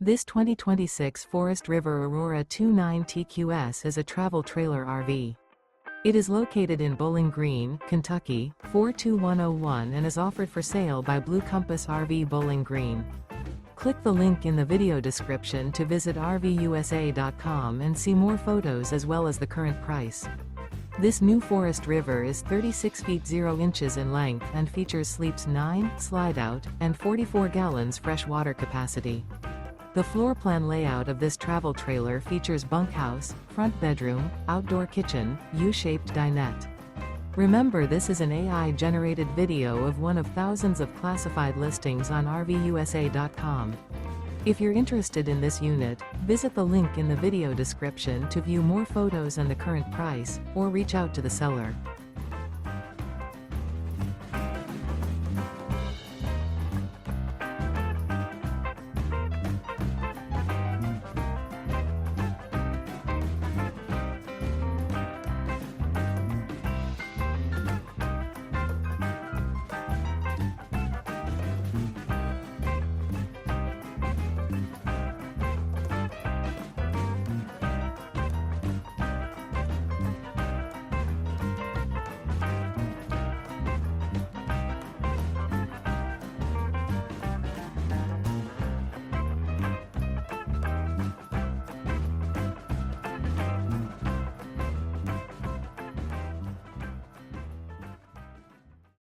This 2026 Forest River Aurora 29TQS is a travel trailer RV. It is located in Bowling Green, Kentucky, 42101 and is offered for sale by Blue Compass RV Bowling Green. Click the link in the video description to visit RVUSA.com and see more photos as well as the current price. This new Forest River is 36 feet 0 inches in length and features sleeps 9, slide-out, and 44 gallons fresh water capacity. The floor plan layout of this travel trailer features bunkhouse, front bedroom, outdoor kitchen, U-shaped dinette. Remember, this is an AI-generated video of one of thousands of classified listings on RVUSA.com. If you're interested in this unit, visit the link in the video description to view more photos and the current price, or reach out to the seller.